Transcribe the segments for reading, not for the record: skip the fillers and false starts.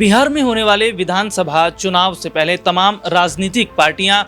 बिहार में होने वाले विधानसभा चुनाव से पहले तमाम राजनीतिक पार्टियां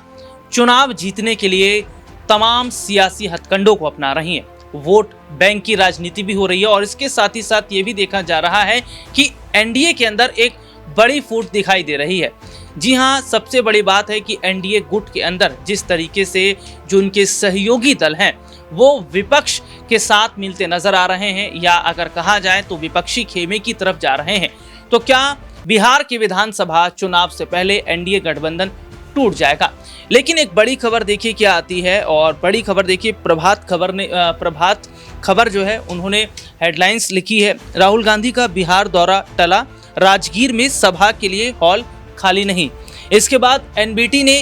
चुनाव जीतने के लिए तमाम सियासी हथकंडों को अपना रही हैं। वोट बैंक की राजनीति भी हो रही है और इसके साथ ही साथ ये भी देखा जा रहा है कि एनडीए के अंदर एक बड़ी फूट दिखाई दे रही है। जी हाँ, सबसे बड़ी बात है कि एनडीए गुट के अंदर जिस तरीके से जो उनके सहयोगी दल हैं वो विपक्ष के साथ मिलते नजर आ रहे हैं, या अगर कहा जाए तो विपक्षी खेमे की तरफ जा रहे हैं। तो क्या बिहार के विधानसभा चुनाव से पहले एनडीए गठबंधन टूट जाएगा? लेकिन एक बड़ी खबर देखिए क्या आती है, और बड़ी खबर देखिए प्रभात खबर जो है उन्होंने हेडलाइंस लिखी है, राहुल गांधी का बिहार दौरा टला, राजगीर में सभा के लिए हॉल खाली नहीं। इसके बाद एनबीटी ने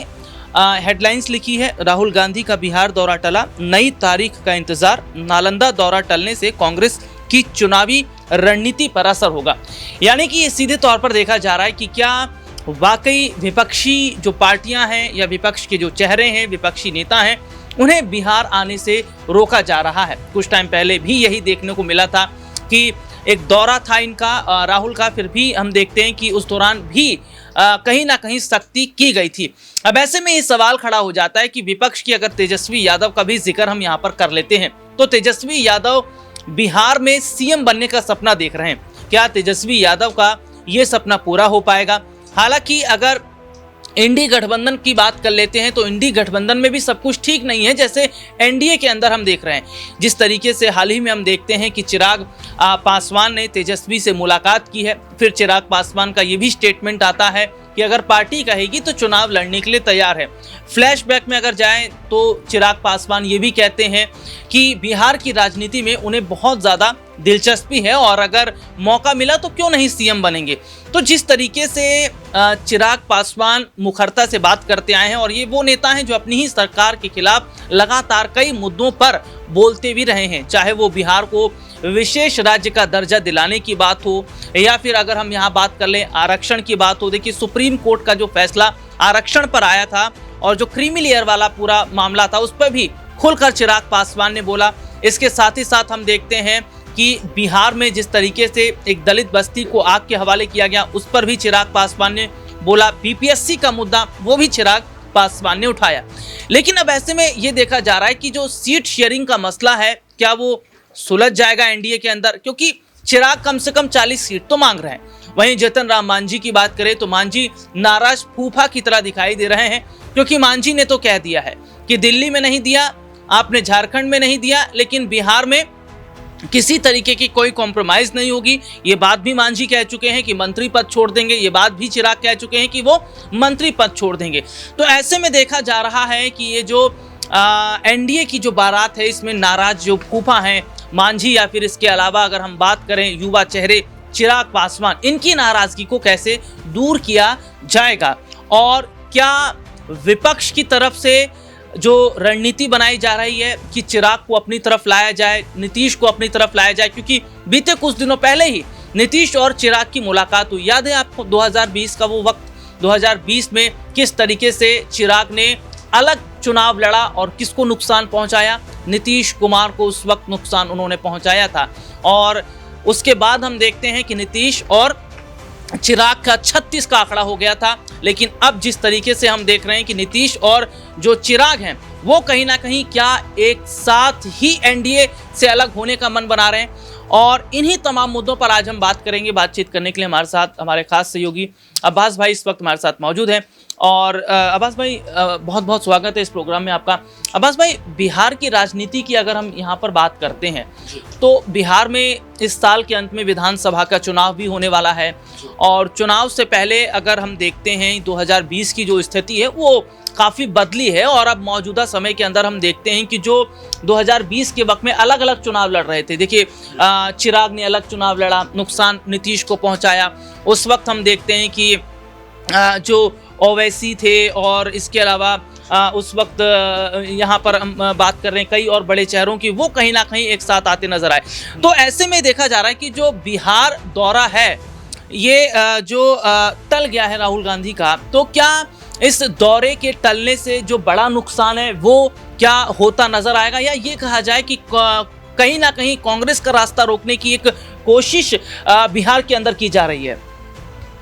हेडलाइंस लिखी है, राहुल गांधी का बिहार दौरा टला, नई तारीख का इंतजार, नालंदा दौरा टलने से कांग्रेस की चुनावी रणनीति पर असर होगा। यानी कि ये सीधे तौर पर देखा जा रहा है कि क्या वाकई विपक्षी जो पार्टियां हैं या विपक्ष के जो चेहरे हैं, विपक्षी नेता हैं, उन्हें बिहार आने से रोका जा रहा है। कुछ टाइम पहले भी यही देखने को मिला था कि एक दौरा था इनका राहुल का, फिर भी हम देखते हैं कि उस दौरान भी कहीं ना कहीं सख्ती की गई थी। अब ऐसे में ये सवाल खड़ा हो जाता है कि विपक्ष की अगर तेजस्वी यादव का भी जिक्र हम यहाँ पर कर लेते हैं, तो तेजस्वी यादव बिहार में सीएम बनने का सपना देख रहे हैं। क्या तेजस्वी यादव का ये सपना पूरा हो पाएगा? हालांकि अगर इंडी गठबंधन की बात कर लेते हैं तो इंडी गठबंधन में भी सब कुछ ठीक नहीं है, जैसे एनडीए के अंदर हम देख रहे हैं। जिस तरीके से हाल ही में हम देखते हैं कि चिराग पासवान ने तेजस्वी से मुलाकात की है, फिर चिराग पासवान का ये भी स्टेटमेंट आता है कि अगर पार्टी कहेगी तो चुनाव लड़ने के लिए तैयार है। फ्लैशबैक में अगर जाएं तो चिराग पासवान ये भी कहते हैं कि बिहार की राजनीति में उन्हें बहुत ज़्यादा दिलचस्पी है और अगर मौका मिला तो क्यों नहीं सीएम बनेंगे। तो जिस तरीके से चिराग पासवान मुखरता से बात करते आए हैं, और ये वो नेता हैं जो अपनी ही सरकार के खिलाफ लगातार कई मुद्दों पर बोलते भी रहे हैं, चाहे वो बिहार को विशेष राज्य का दर्जा दिलाने की बात हो, या फिर अगर हम यहाँ बात कर लें आरक्षण की बात हो। देखिए, सुप्रीम कोर्ट का जो फैसला आरक्षण पर आया था और जो क्रीमी लेयर वाला पूरा मामला था, उस पर भी खुलकर चिराग पासवान ने बोला। इसके साथ ही साथ हम देखते हैं कि बिहार में जिस तरीके से एक दलित बस्ती को आग के हवाले किया गया, उस पर भी चिराग पासवान ने बोला। बीपीएससी का मुद्दा वो भी चिराग पासवान ने उठाया। लेकिन अब ऐसे में ये देखा जा रहा है कि जो सीट शेयरिंग का मसला है, क्या वो सुलझ जाएगा एनडीए के अंदर? क्योंकि चिराग कम से कम 40 सीट तो मांग रहे हैं। वहीं जीतन राम मांझी की बात करें तो मांझी नाराज फूफा की तरह दिखाई दे रहे हैं, क्योंकि मांझी ने तो कह दिया है कि दिल्ली में नहीं दिया आपने, झारखंड में नहीं दिया, लेकिन बिहार में किसी तरीके की कोई कॉम्प्रोमाइज नहीं होगी। ये बात भी मांझी कह चुके हैं कि मंत्री पद छोड़ देंगे। ये बात भी चिराग कह चुके हैं कि वो मंत्री पद छोड़ देंगे। तो ऐसे में देखा जा रहा है कि ये जो एनडीए की जो बारात है, इसमें नाराज जो फूफा हैं मांझी, या फिर इसके अलावा अगर हम बात करें युवा चेहरे चिराग पासवान, इनकी नाराजगी को कैसे दूर किया जाएगा, और क्या विपक्ष की तरफ से जो रणनीति बनाई जा रही है कि चिराग को अपनी तरफ लाया जाए, नीतीश को अपनी तरफ लाया जाए, क्योंकि बीते कुछ दिनों पहले ही नीतीश और चिराग की मुलाकात हुई। याद है आपको 2020 का वो वक्त, 2020 में किस तरीके से चिराग ने अलग चुनाव लड़ा और किसको नुकसान पहुंचाया? नीतीश कुमार को उस वक्त नुकसान उन्होंने पहुंचाया था। और उसके बाद हम देखते हैं कि नीतीश और चिराग का 36 का आंकड़ा हो गया था। लेकिन अब जिस तरीके से हम देख रहे हैं कि नीतीश और जो चिराग हैं वो कहीं ना कहीं क्या एक साथ ही एनडीए से अलग होने का मन बना रहे हैं, और इन्हीं तमाम मुद्दों पर आज हम बात करेंगे। बातचीत करने के लिए हमारे साथ हमारे खास सहयोगी अब्बास भाई इस वक्त हमारे साथ मौजूद हैं। और अब्बास भाई, बहुत बहुत स्वागत है इस प्रोग्राम में आपका। अब्बास भाई, बिहार की राजनीति की अगर हम यहाँ पर बात करते हैं तो बिहार में इस साल के अंत में विधानसभा का चुनाव भी होने वाला है, और चुनाव से पहले अगर हम देखते हैं 2020 की जो स्थिति है वो काफ़ी बदली है। और अब मौजूदा समय के अंदर हम देखते हैं कि जो 2020 के वक्त में अलग अलग चुनाव लड़ रहे थे, देखिए चिराग ने अलग चुनाव लड़ा, नुकसान नीतीश को पहुंचाया। उस वक्त हम देखते हैं कि जो ओवैसी थे, और इसके अलावा उस वक्त यहाँ पर हम बात कर रहे हैं कई और बड़े चेहरों की, वो कहीं ना कहीं एक साथ आते नजर आए। तो ऐसे में देखा जा रहा है कि जो बिहार दौरा है ये जो टल गया है राहुल गांधी का, तो क्या इस दौरे के टलने से जो बड़ा नुकसान है वो क्या होता नजर आएगा, या ये कहा जाए कि कहीं ना कहीं कांग्रेस का रास्ता रोकने की एक कोशिश बिहार के अंदर की जा रही है?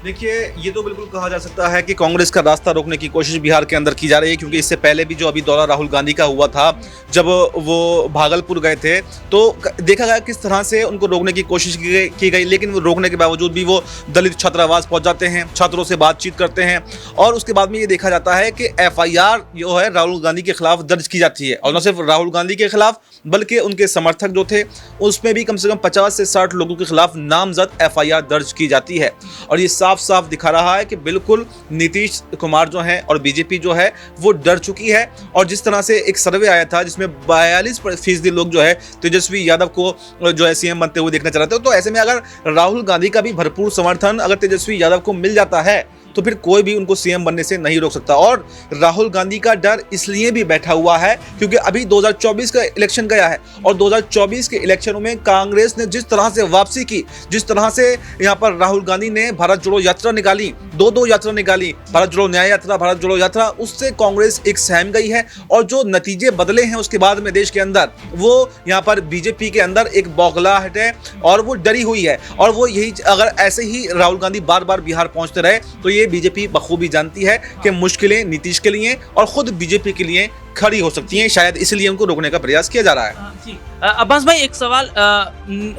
देखिए, ये तो बिल्कुल कहा जा सकता है कि कांग्रेस का रास्ता रोकने की कोशिश बिहार के अंदर की जा रही है, क्योंकि इससे पहले भी जो अभी दौरा राहुल गांधी का हुआ था, जब वो भागलपुर गए थे, तो देखा गया किस तरह से उनको रोकने की कोशिश की गई, लेकिन वो रोकने के बावजूद भी वो दलित छात्रावास पहुंच जाते हैं, छात्रों से बातचीत करते हैं, और उसके बाद में ये देखा जाता है कि FIR जो है राहुल गांधी के खिलाफ दर्ज की जाती है। और न सिर्फ राहुल गांधी के खिलाफ, बल्कि उनके समर्थक जो थे उसमें भी कम से कम 50 से 60 लोगों के खिलाफ नामजद FIR दर्ज की जाती है। और ये साफ साफ दिखा रहा है कि बिल्कुल नीतीश कुमार जो है और बीजेपी जो है वो डर चुकी है। और जिस तरह से एक सर्वे आया था जिसमें 42% लोग जो है तेजस्वी यादव को जो है CM बनते हुए देखना चाह रहे थे, तो ऐसे में अगर राहुल गांधी का भी भरपूर समर्थन अगर तेजस्वी यादव को मिल जाता है तो फिर कोई भी उनको CM बनने से नहीं रोक सकता। और राहुल गांधी का डर इसलिए भी बैठा हुआ है क्योंकि अभी 2024 का इलेक्शन गया है, और 2024 के इलेक्शनों में कांग्रेस ने जिस तरह से वापसी की, जिस तरह से यहाँ पर राहुल गांधी ने भारत जोड़ो यात्रा निकाली, दो यात्रा निकाली, भारत जोड़ो न्याय यात्रा, भारत जोड़ो यात्रा, उससे कांग्रेस एक सहम गई है। और जो नतीजे बदले हैं उसके बाद में देश के अंदर, वो यहाँ पर बीजेपी के अंदर एक बौखलाहट है और वो डरी हुई है। और वो यही, अगर ऐसे ही राहुल गांधी बार बार बिहार पहुंचते रहे तो ये बीजेपी बखूबी जानती है कि मुश्किलें नीतीश के लिए और खुद बीजेपी के लिए खड़ी हो सकती हैं। शायद इसलिए उनको रोकने का प्रयास किया जा रहा है। अब्बास भाई, एक सवाल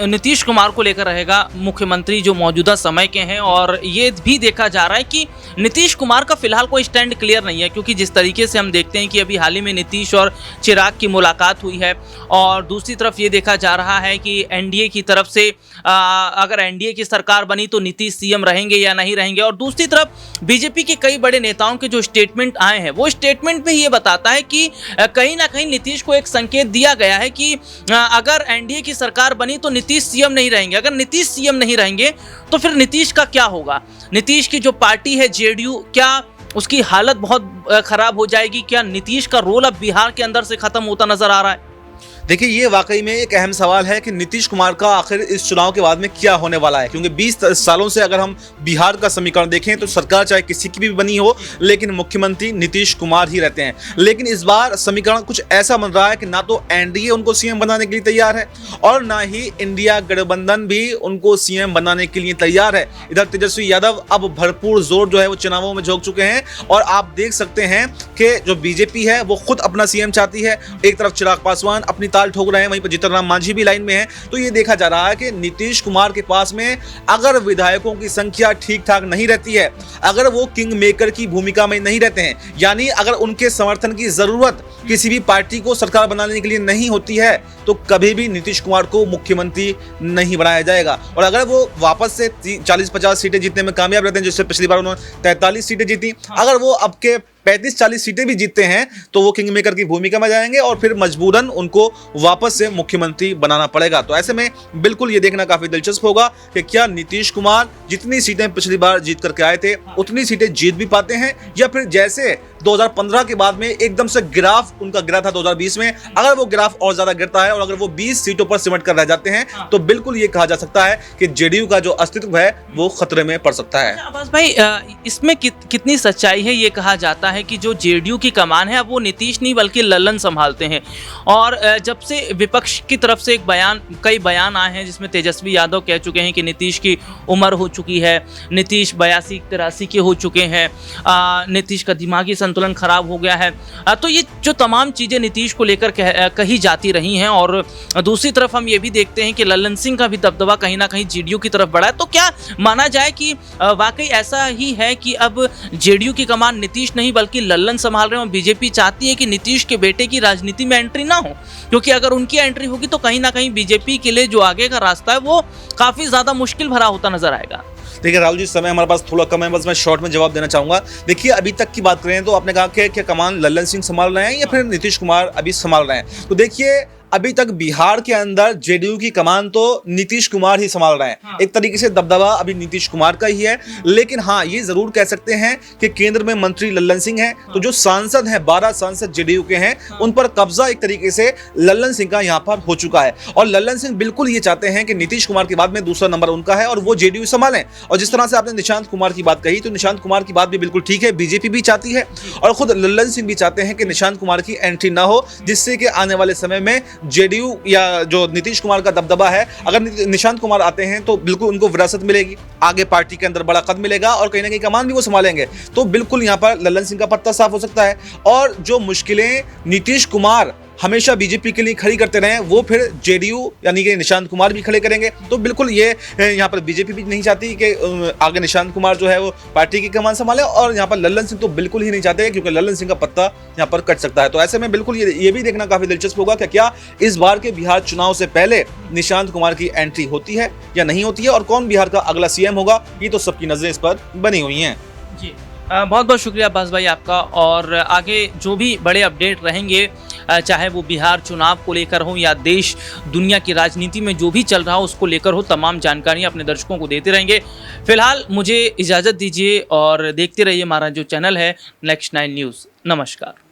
नीतीश कुमार को लेकर रहेगा। मुख्यमंत्री जो मौजूदा समय के हैं, और ये भी देखा जा रहा है कि नीतीश कुमार का फिलहाल कोई स्टैंड क्लियर नहीं है, क्योंकि जिस तरीके से हम देखते हैं कि अभी हाल ही में नीतीश और चिराग की मुलाकात हुई है, और दूसरी तरफ ये देखा जा रहा है कि NDA की तरफ से अगर NDA की सरकार बनी तो नीतीश CM रहेंगे या नहीं रहेंगे। और दूसरी तरफ बीजेपी के कई बड़े नेताओं के जो स्टेटमेंट आए हैं, वो स्टेटमेंट में ये बताता है कि कहीं ना कहीं नीतीश को एक संकेत दिया गया है कि अगर NDA की सरकार बनी तो नीतीश CM नहीं रहेंगे। अगर नीतीश CM नहीं रहेंगे तो फिर नीतीश का क्या होगा? नीतीश की जो पार्टी है JDU, क्या उसकी हालत बहुत खराब हो जाएगी? क्या नीतीश का रोल अब बिहार के अंदर से खत्म होता नजर आ रहा है? देखिए, ये वाकई में एक अहम सवाल है कि नीतीश कुमार का आखिर इस चुनाव के बाद में क्या होने वाला है, क्योंकि 20 सालों से अगर हम बिहार का समीकरण देखें तो सरकार चाहे किसी की भी बनी हो, लेकिन मुख्यमंत्री नीतीश कुमार ही रहते हैं। लेकिन इस बार समीकरण कुछ ऐसा बन रहा है कि ना तो NDA उनको CM बनाने के लिए तैयार है, और ना ही इंडिया गठबंधन भी उनको CM बनाने के लिए तैयार है। इधर तेजस्वी यादव अब भरपूर जोर जो है वो चुनावों में झोंक चुके हैं, और आप देख सकते हैं कि जो बीजेपी है वो खुद अपना CM चाहती है। एक तरफ चिराग पासवान अपनी ताल ठोक रहे हैं, वहीं पर जीतन राम मांझी भी लाइन में है। तो ये देखा जा रहा है कि नीतीश कुमार के पास में अगर विधायकों की संख्या ठीक ठाक नहीं रहती है, अगर वो किंग मेकर की भूमिका में नहीं रहते हैं, यानी अगर उनके समर्थन की जरूरत किसी भी पार्टी को सरकार बनाने के लिए नहीं होती है, तो कभी भी नीतीश कुमार को मुख्यमंत्री नहीं बनाया जाएगा। और अगर वो वापस से 40-50 सीटें जीतने में कामयाब रहते हैं, जिससे पिछली बार उन्होंने 43 सीटें जीती, अगर वो अब के 35-40 सीटें भी जीतते हैं तो वो किंग मेकर की भूमिका में जाएंगे, और फिर मजबूरन उनको वापस से मुख्यमंत्री बनाना पड़ेगा। तो ऐसे में बिल्कुल ये देखना काफी दिलचस्प होगा कि क्या नीतीश कुमार जितनी सीटें पिछली बार जीत करके आए थे उतनी सीटें जीत भी पाते हैं, या फिर जैसे 2015 के बाद में एकदम से ग्राफ उनका गिरा था 2020 में, अगर वो ग्राफ और ज्यादा गिरता है और अगर वो 20 सीटों पर सिमट कर रह जाते हैं, तो बिल्कुल ये कहा जा सकता है कि JDU का जो अस्तित्व है वो खतरे में पड़ सकता है। अब्बास भाई, इसमें कितनी सच्चाई है? ये कहा जाता है कि जो JDU की कमान है वो नीतीश नहीं बल्कि लल्लन संभालते हैं, और जब से विपक्ष की तरफ से कई बयान आए हैं जिसमें तेजस्वी यादव कह चुके हैं कि नीतीश की उम्र हो चुकी है, नीतीश 82-83 के हो चुके हैं, नीतीश का दिमागी संतुलन खराब हो गया है, तो ये जो तमाम चीज़ें नीतीश को लेकर कही जाती रही हैं। और दूसरी तरफ हम ये भी देखते हैं कि लल्लन सिंह का भी दबदबा कहीं ना कहीं JDU की तरफ बढ़ा है। तो क्या माना जाए कि वाकई ऐसा ही है कि अब JDU की कमान नीतीश नहीं बल्कि लल्लन संभाल रहे हैं, और बीजेपी चाहती है कि नीतीश के बेटे की राजनीति में एंट्री ना हो, क्योंकि अगर उनकी एंट्री होगी तो कहीं ना कहीं बीजेपी के लिए जो आगे का रास्ता है वो काफी ज्यादा मुश्किल भरा होता नजर आएगा। देखिए राहुल जी, समय हमारे पास थोड़ा कम है, बस मैं शॉर्ट में जवाब देना चाहूंगा। देखिए, अभी तक की बात करें तो आपने कहा कि क्या कमान लल्लन सिंह संभाल रहे हैं या फिर नीतीश कुमार अभी संभाल रहे हैं, तो देखिए अभी तक बिहार के अंदर JDU की कमान तो नीतीश कुमार ही संभाल रहे हैं। एक तरीके से दबदबा अभी नीतीश कुमार का ही है, लेकिन हाँ, ये जरूर कह सकते हैं कि केंद्र में मंत्री लल्लन सिंह हैं, तो जो सांसद हैं 12 सांसद JDU के हैं, उन पर कब्जा एक तरीके से लल्लन सिंह का यहाँ पर हो चुका है। और लल्लन सिंह बिल्कुल ये चाहते हैं कि नीतीश कुमार के बाद में दूसरा नंबर उनका है और वो JDU संभालें। और जिस तरह से आपने निशांत कुमार की बात कही, तो निशांत कुमार की बात भी बिल्कुल ठीक है, बीजेपी भी चाहती है और खुद लल्लन सिंह भी चाहते हैं कि निशांत कुमार की एंट्री ना हो, जिससे कि आने वाले समय में जेडीयू या जो नीतीश कुमार का दबदबा है, अगर निशांत कुमार आते हैं तो बिल्कुल उनको विरासत मिलेगी, आगे पार्टी के अंदर बड़ा कद मिलेगा और कहीं ना कहीं कमान भी वो संभालेंगे। तो बिल्कुल यहाँ पर लल्लन सिंह का पत्ता साफ हो सकता है। और जो मुश्किलें नीतीश कुमार हमेशा बीजेपी के लिए खड़ी करते रहे, वो फिर जेडीयू यानी कि निशांत कुमार भी खड़े करेंगे। तो बिल्कुल ये यहाँ पर बीजेपी भी नहीं चाहती कि आगे निशांत कुमार जो है वो पार्टी की कमान संभाले, और यहाँ पर लल्लन सिंह तो बिल्कुल ही नहीं चाहते, क्योंकि लल्लन सिंह का पत्ता यहाँ पर कट सकता है। तो ऐसे में बिल्कुल ये भी देखना काफी दिलचस्प होगा कि क्या इस बार के बिहार चुनाव से पहले निशांत कुमार की एंट्री होती है या नहीं होती है, और कौन बिहार का अगला सीएम होगा, ये तो सबकी नजरें इस पर बनी हुई हैं। जी, बहुत बहुत शुक्रिया अब्बास भाई आपका। और आगे जो भी बड़े अपडेट रहेंगे, चाहे वो बिहार चुनाव को लेकर हो या देश दुनिया की राजनीति में जो भी चल रहा हो उसको लेकर हो, तमाम जानकारियां अपने दर्शकों को देते रहेंगे। फिलहाल मुझे इजाज़त दीजिए और देखते रहिए हमारा जो चैनल है नेक्स्ट 9 न्यूज़। नमस्कार।